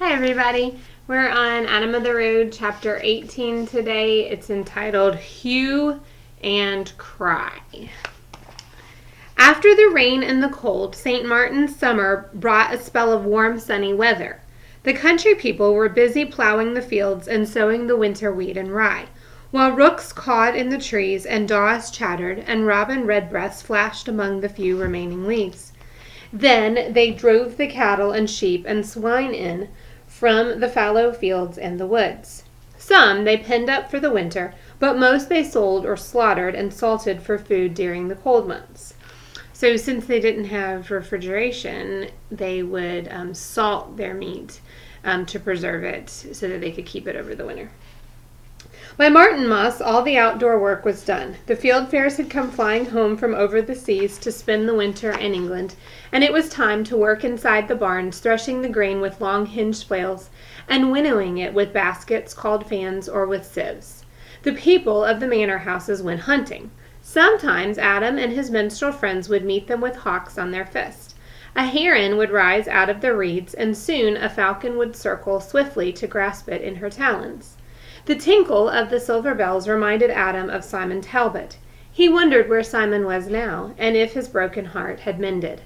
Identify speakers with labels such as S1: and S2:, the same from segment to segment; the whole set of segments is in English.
S1: Hi everybody, we're on Adam of the Road chapter 18 today. It's entitled Hue and Cry. After the rain and the cold, St. Martin's summer brought a spell of warm sunny weather. The country people were busy plowing the fields and sowing the winter wheat and rye, while rooks cawed in the trees and daws chattered and robin redbreasts flashed among the few remaining leaves. Then they drove the cattle and sheep and swine in from the fallow fields and the woods. Some they penned up for the winter, but most they sold or slaughtered and salted for food during the cold months. So since they didn't have refrigeration, they would salt their meat to preserve it so that they could keep it over the winter. By Martinmas, all the outdoor work was done. The fieldfares had come flying home from over the seas to spend the winter in England, and it was time to work inside the barns, threshing the grain with long hinged flails and winnowing it with baskets called fans or with sieves. The people of the manor houses went hunting. Sometimes Adam and his minstrel friends would meet them with hawks on their fist. A heron would rise out of the reeds, and soon a falcon would circle swiftly to grasp it in her talons. The tinkle of the silver bells reminded Adam of Simon Talbot. He wondered where Simon was now, and if his broken heart had mended.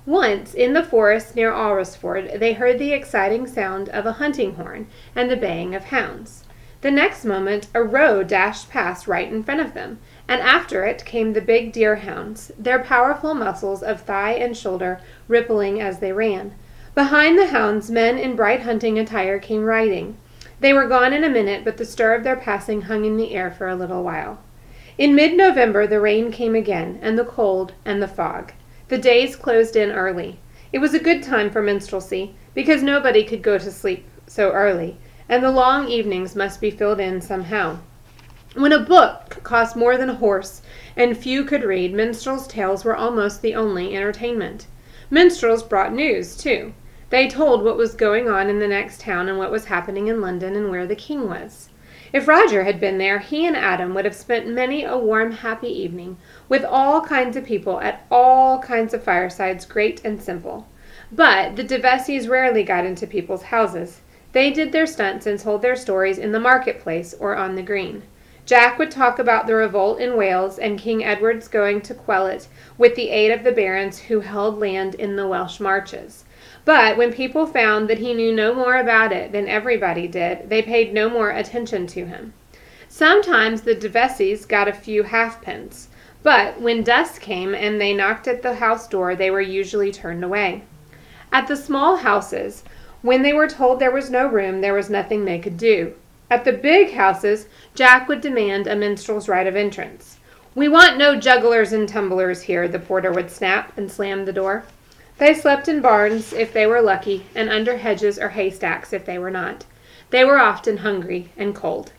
S1: Once, in the forest near Alresford, they heard the exciting sound of a hunting horn and the baying of hounds. The next moment, a roe dashed past right in front of them, and after it came the big deerhounds, their powerful muscles of thigh and shoulder rippling as they ran. Behind the hounds, men in bright hunting attire came riding. They were gone in a minute, but the stir of their passing hung in the air for a little while. In mid-November the rain came again, and the cold, and the fog. The days closed in early. It was a good time for minstrelsy, because nobody could go to sleep so early, and the long evenings must be filled in somehow. When a book cost more than a horse, and few could read, minstrels' tales were almost the only entertainment. Minstrels brought news, too. They told what was going on in the next town and what was happening in London and where the king was. If Roger had been there, he and Adam would have spent many a warm, happy evening with all kinds of people at all kinds of firesides, great and simple. But the de Vescies rarely got into people's houses. They did their stunts and told their stories in the marketplace or on the green. Jack would talk about the revolt in Wales and King Edward's going to quell it with the aid of the barons who held land in the Welsh marches. But when people found that he knew no more about it than everybody did, they paid no more attention to him. Sometimes the de Vescies got a few halfpence, but when dusk came and they knocked at the house door, they were usually turned away. At the small houses, when they were told there was no room, there was nothing they could do. At the big houses, Jack would demand a minstrel's right of entrance. "We want no jugglers and tumblers here," the porter would snap and slam the door. They slept in barns if they were lucky, and under hedges or haystacks if they were not. They were often hungry and cold.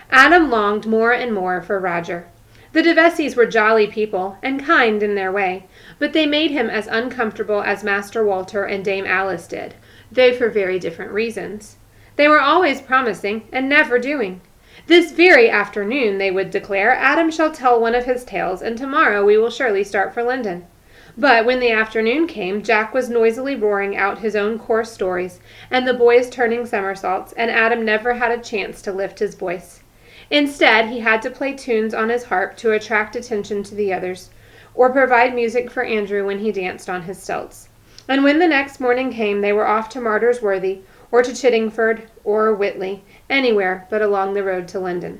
S1: Adam longed more and more for Roger. The de Vescies were jolly people, and kind in their way, but they made him as uncomfortable as Master Walter and Dame Alice did, though for very different reasons. They were always promising, and never doing. "This very afternoon," they would declare, "Adam shall tell one of his tales, and tomorrow we will surely start for London." But when the afternoon came, Jack was noisily roaring out his own coarse stories, and the boys turning somersaults, and Adam never had a chance to lift his voice. Instead, he had to play tunes on his harp to attract attention to the others, or provide music for Andrew when he danced on his stilts. And when the next morning came, they were off to Martyrs Worthy, or to Chiddingford, or Whitley, anywhere but along the road to London.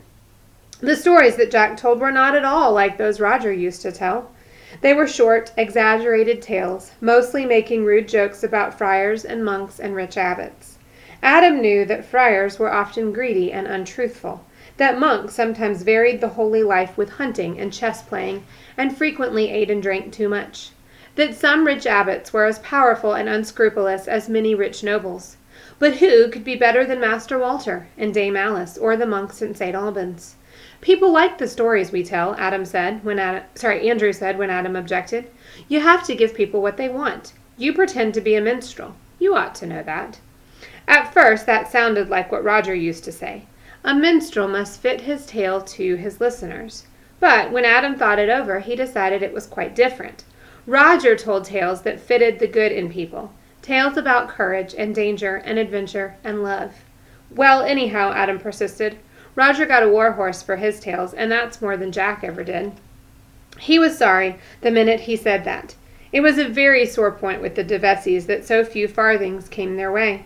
S1: The stories that Jack told were not at all like those Roger used to tell. They were short, exaggerated tales, mostly making rude jokes about friars and monks and rich abbots. Adam knew that friars were often greedy and untruthful, that monks sometimes varied the holy life with hunting and chess-playing, and frequently ate and drank too much, that some rich abbots were as powerful and unscrupulous as many rich nobles. But who could be better than Master Walter and Dame Alice or the monks in St. Albans? "People like the stories we tell," Andrew said when Adam objected. "You have to give people what they want. You pretend to be a minstrel. You ought to know that." At first that sounded like what Roger used to say. A minstrel must fit his tale to his listeners. But when Adam thought it over, he decided it was quite different. Roger told tales that fitted the good in people. Tales about courage and danger and adventure and love. Well, anyhow, Adam persisted, Roger got a war horse for his tales, and that's more than Jack ever did. He was sorry the minute he said that. It was a very sore point with the de Vescies that so few farthings came their way.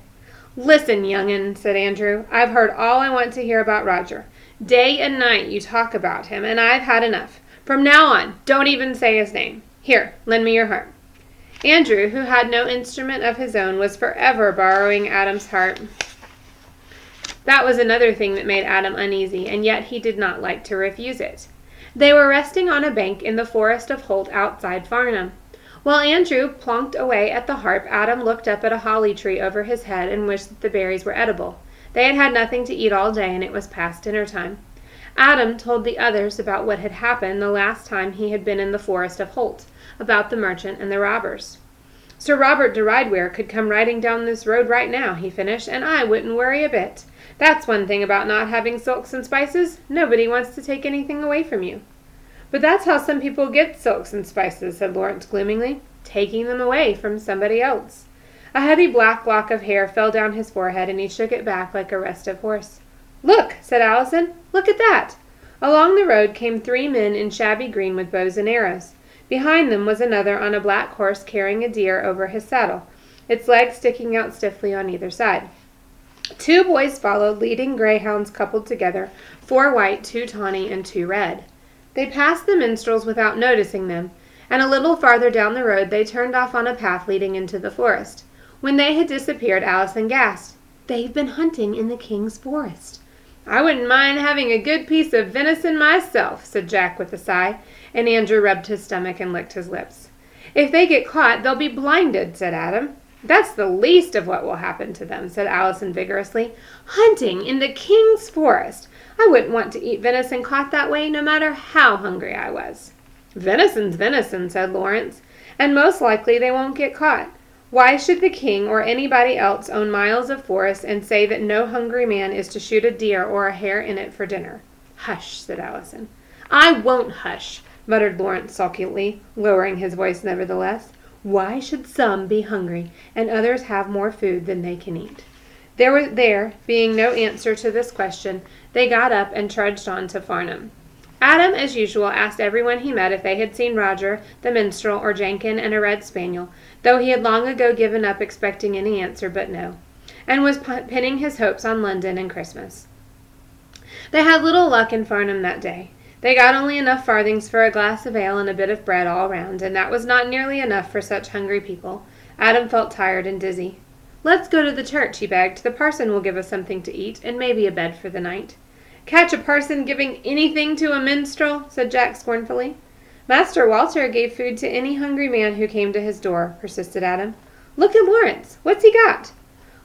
S1: Listen, young'un, said Andrew, I've heard all I want to hear about Roger. Day and night you talk about him, and I've had enough. From now on, don't even say his name. Here, lend me your harp. Andrew, who had no instrument of his own, was forever borrowing Adam's harp. That was another thing that made Adam uneasy, and yet he did not like to refuse it. They were resting on a bank in the forest of Holt outside Farnham. While Andrew plonked away at the harp, Adam looked up at a holly tree over his head and wished that the berries were edible. They had had nothing to eat all day, and it was past dinner time. Adam told the others about what had happened the last time he had been in the forest of Holt, about the merchant and the robbers. Sir Robert de Rideware could come riding down this road right now, he finished, and I wouldn't worry a bit. That's one thing about not having silks and spices. Nobody wants to take anything away from you. But that's how some people get silks and spices, said Lawrence gloomingly, taking them away from somebody else. A heavy black lock of hair fell down his forehead, and he shook it back like a restive horse. Look, said Allison, look at that. Along the road came 3 men in shabby green with bows and arrows. Behind them was another on a black horse carrying a deer over his saddle, its legs sticking out stiffly on either side. 2 boys followed, leading greyhounds coupled together, 4 white, 2 tawny, and 2 red. They passed the minstrels without noticing them, and a little farther down the road they turned off on a path leading into the forest. When they had disappeared, Allison gasped, "They've been hunting in the king's forest." "I wouldn't mind having a good piece of venison myself," said Jack with a sigh, and Andrew rubbed his stomach and licked his lips. "If they get caught, they'll be blinded," said Adam. "That's the least of what will happen to them," said Allison vigorously. "Hunting in the king's forest! I wouldn't want to eat venison caught that way, no matter how hungry I was." "Venison's venison," said Lawrence, "and most likely they won't get caught. Why should the king or anybody else own miles of forest and say that no hungry man is to shoot a deer or a hare in it for dinner?" "Hush," said Allison. "I won't hush," muttered Lawrence sulkily, lowering his voice nevertheless. "Why should some be hungry and others have more food than they can eat?" There being no answer to this question, they got up and trudged on to Farnham. Adam, as usual, asked everyone he met if they had seen Roger, the minstrel, or Jenkin and a red spaniel, though he had long ago given up expecting any answer but no, and was pinning his hopes on London and Christmas. They had little luck in Farnham that day. They got only enough farthings for a glass of ale and a bit of bread all round, and that was not nearly enough for such hungry people. Adam felt tired and dizzy. "Let's go to the church," he begged. "The parson will give us something to eat, and maybe a bed for the night." "Catch a parson giving anything to a minstrel," said Jack scornfully. "Master Walter gave food to any hungry man who came to his door," persisted Adam. "Look at Lawrence. What's he got?"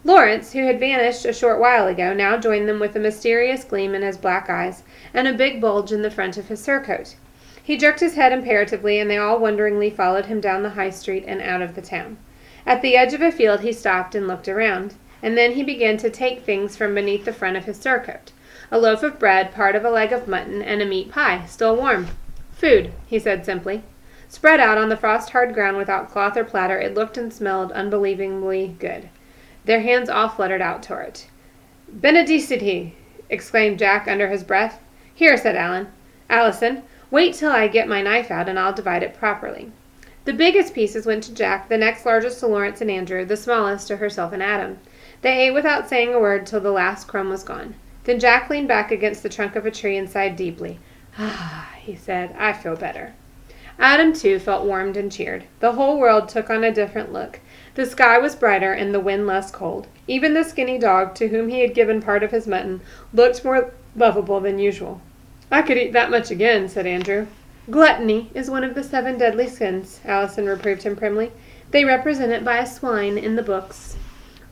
S1: Lawrence, who had vanished a short while ago, now joined them with a mysterious gleam in his black eyes and a big bulge in the front of his surcoat. He jerked his head imperatively, and they all wonderingly followed him down the high street and out of the town. At the edge of a field he stopped and looked around, and then he began to take things from beneath the front of his surcoat. A loaf of bread, part of a leg of mutton, and a meat pie, still warm. "Food," he said simply. Spread out on the frost-hard ground without cloth or platter, it looked and smelled unbelievingly good. Their hands all fluttered out toward it. "Benedicite!" exclaimed Jack under his breath. "Here," said Allison, "wait till I get my knife out and I'll divide it properly." The biggest pieces went to Jack, the next largest to Lawrence and Andrew, the smallest to herself and Adam. They ate without saying a word till the last crumb was gone. Then Jack leaned back against the trunk of a tree and sighed deeply. "Ah," he said, "I feel better." Adam, too, felt warmed and cheered. The whole world took on a different look. The sky was brighter and the wind less cold. Even the skinny dog, to whom he had given part of his mutton, looked more lovable than usual. "I could eat that much again," said Andrew. "Gluttony is one of the 7 deadly sins," Allison reproved him primly. "They represent it by a swine in the books."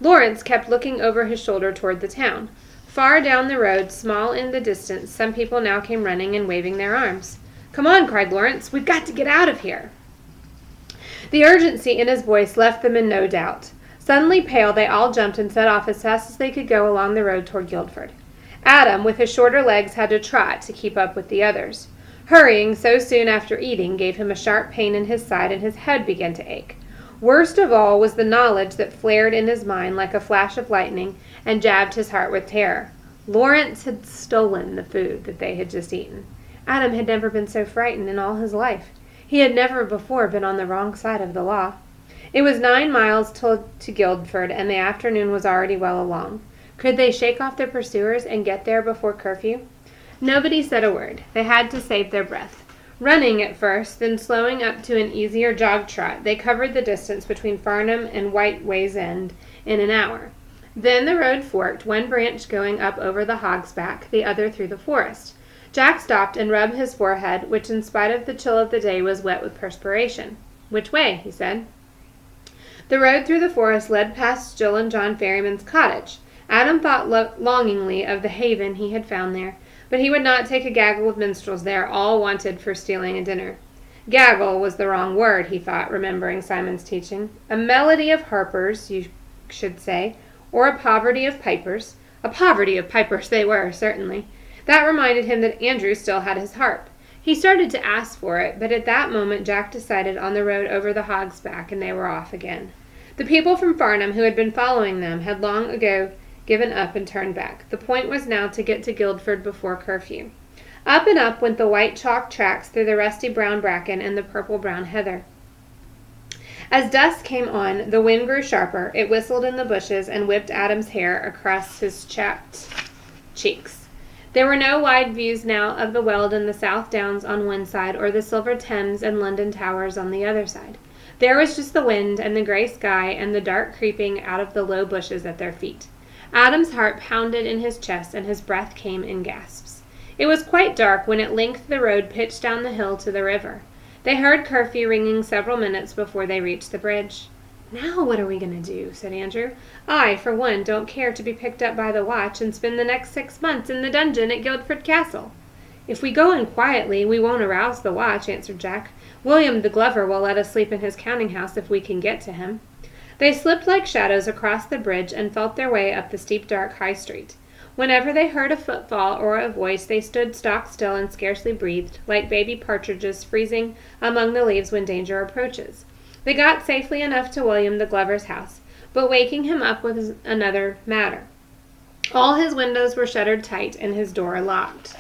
S1: Lawrence kept looking over his shoulder toward the town. Far down the road, small in the distance, some people now came running and waving their arms. "Come on," cried Lawrence. "We've got to get out of here." The urgency in his voice left them in no doubt. Suddenly pale, they all jumped and set off as fast as they could go along the road toward Guildford. Adam, with his shorter legs, had to trot to keep up with the others. Hurrying so soon after eating gave him a sharp pain in his side, and his head began to ache. Worst of all was the knowledge that flared in his mind like a flash of lightning and jabbed his heart with terror. Lawrence had stolen the food that they had just eaten. Adam had never been so frightened in all his life. He had never before been on the wrong side of the law. It was 9 miles to Guildford, and the afternoon was already well along. Could they shake off their pursuers and get there before curfew? Nobody said a word. They had to save their breath. Running at first, then slowing up to an easier jog trot, they covered the distance between Farnham and White Way's-End in an hour. Then the road forked, one branch going up over the Hog's Back, the other through the forest. Jack stopped and rubbed his forehead, which in spite of the chill of the day was wet with perspiration. "Which way?" he said. The road through the forest led past Jill and John Ferryman's cottage. Adam thought longingly of the haven he had found there, but he would not take a gaggle of minstrels there, all wanted for stealing a dinner. Gaggle was the wrong word, he thought, remembering Simon's teaching. A melody of harpers, you should say, or a poverty of pipers. A poverty of pipers they were, certainly. That reminded him that Andrew still had his harp. He started to ask for it, but at that moment Jack decided on the road over the Hog's Back, and they were off again. The people from Farnham who had been following them had long ago given up and turned back. The point was now to get to Guildford before curfew. Up and up went the white chalk tracks through the rusty brown bracken and the purple-brown heather. As dusk came on, the wind grew sharper. It whistled in the bushes and whipped Adam's hair across his chapped cheeks. There were no wide views now of the Weald and the South Downs on one side, or the silver Thames and London towers on the other side. There was just the wind and the grey sky and the dark creeping out of the low bushes at their feet. Adam's heart pounded in his chest and his breath came in gasps. It was quite dark when at length the road pitched down the hill to the river. They heard curfew ringing several minutes before they reached the bridge. "Now what are we going to do?" said Andrew. "I, for one, don't care to be picked up by the watch and spend the next 6 months in the dungeon at Guildford Castle." "If we go in quietly, we won't arouse the watch," answered Jack. "William the Glover will let us sleep in his counting-house if we can get to him." They slipped like shadows across the bridge and felt their way up the steep, dark High Street. Whenever they heard a footfall or a voice, they stood stock-still and scarcely breathed, like baby partridges freezing among the leaves when danger approaches. They got safely enough to William the Glover's house, but waking him up was another matter. All his windows were shuttered tight and his door locked.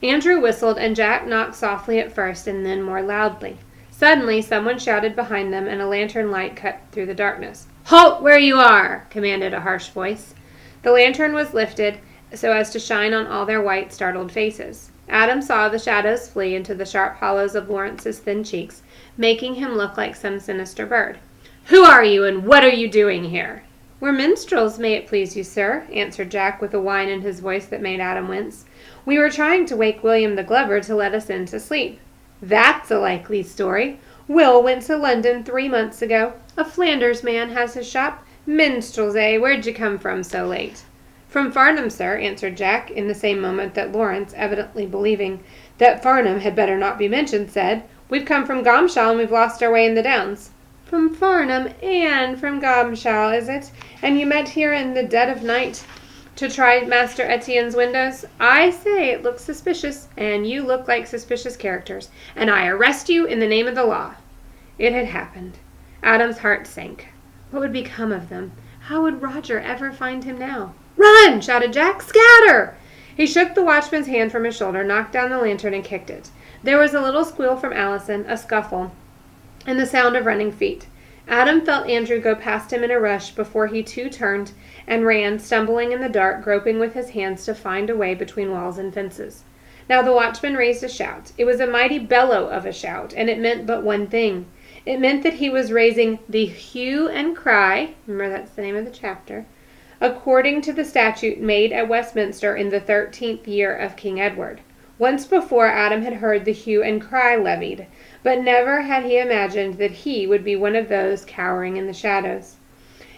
S1: Andrew whistled, and Jack knocked softly at first and then more loudly. Suddenly, someone shouted behind them, and a lantern light cut through the darkness. "Halt where you are!" commanded a harsh voice. The lantern was lifted so as to shine on all their white, startled faces. Adam saw the shadows flee into the sharp hollows of Lawrence's thin cheeks, making him look like some sinister bird. "Who are you, and what are you doing here?" "We're minstrels, may it please you, sir," answered Jack with a whine in his voice that made Adam wince. "We were trying to wake William the Glover to let us in to sleep." "That's a likely story. Will went to London 3 months ago. A Flanders man has his shop. Minstrels, eh? Where'd you come from so late?" "From Farnham, sir," answered Jack, in the same moment that Lawrence, evidently believing that Farnham had better not be mentioned, said, "We've come from Gomshall and we've lost our way in the Downs." "From Farnham and from Gomshall, is it? And you met here in the dead of night to try Master Etienne's windows? I say it looks suspicious, and you look like suspicious characters, and I arrest you in the name of the law." It had happened. Adam's heart sank. What would become of them? How would Roger ever find him now? "Run!" shouted Jack. "Scatter!" He shook the watchman's hand from his shoulder, knocked down the lantern, and kicked it. There was a little squeal from Allison, a scuffle, and the sound of running feet. Adam felt Andrew go past him in a rush before he too turned and ran, stumbling in the dark, groping with his hands to find a way between walls and fences. Now the watchman raised a shout. It was a mighty bellow of a shout, and it meant but one thing. It meant that he was raising the hue and cry, remember that's the name of the chapter, according to the statute made at Westminster in the 13th year of King Edward. Once before Adam had heard the hue and cry levied, but never had he imagined that he would be one of those cowering in the shadows.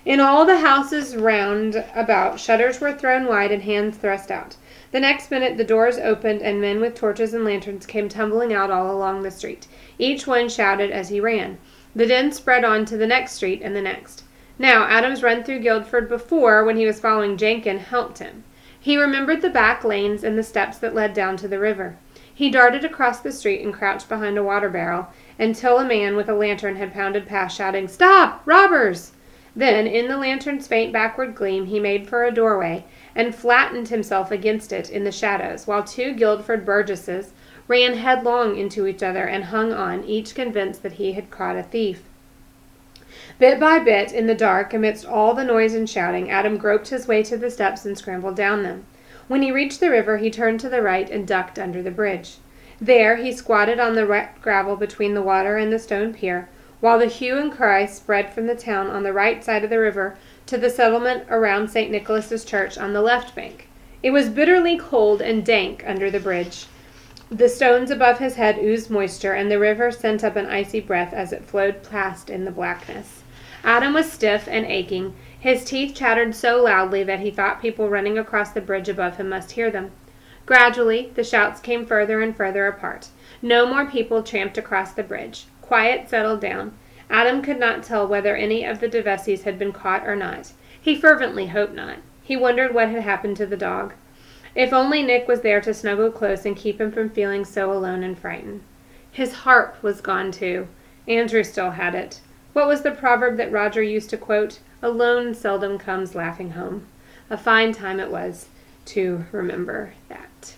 S1: In all the houses round about, shutters were thrown wide and hands thrust out. The next minute the doors opened and men with torches and lanterns came tumbling out all along the street. Each one shouted as he ran. The din spread on to the next street and the next. Now, Adam's run through Guildford before, when he was following Jenkin, helped him. He remembered the back lanes and the steps that led down to the river. He darted across the street and crouched behind a water barrel, until a man with a lantern had pounded past, shouting, "Stop! Robbers!" Then, in the lantern's faint backward gleam, he made for a doorway and flattened himself against it in the shadows, while two Guildford burgesses ran headlong into each other and hung on, each convinced that he had caught a thief. Bit by bit, in the dark, amidst all the noise and shouting, Adam groped his way to the steps and scrambled down them. When he reached the river, he turned to the right and ducked under the bridge. There he squatted on the wet gravel between the water and the stone pier, while the hue and cry spread from the town on the right side of the river to the settlement around St. Nicholas's Church on the left bank. It was bitterly cold and dank under the bridge. The stones above his head oozed moisture, and the river sent up an icy breath as it flowed past in the blackness. Adam was stiff and aching. His teeth chattered so loudly that he thought people running across the bridge above him must hear them. Gradually, the shouts came further and further apart. No more people tramped across the bridge. Quiet settled down. Adam could not tell whether any of the Deveseys had been caught or not. He fervently hoped not. He wondered what had happened to the dog. If only Nick was there to snuggle close and keep him from feeling so alone and frightened. His harp was gone too. Andrew still had it. What was the proverb that Roger used to quote? "Alone seldom comes laughing home." A fine time it was to remember that.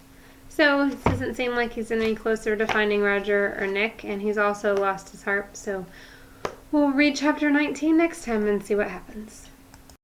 S1: So it doesn't seem like he's any closer to finding Roger or Nick, and he's also lost his harp. So we'll read chapter 19 next time and see what happens.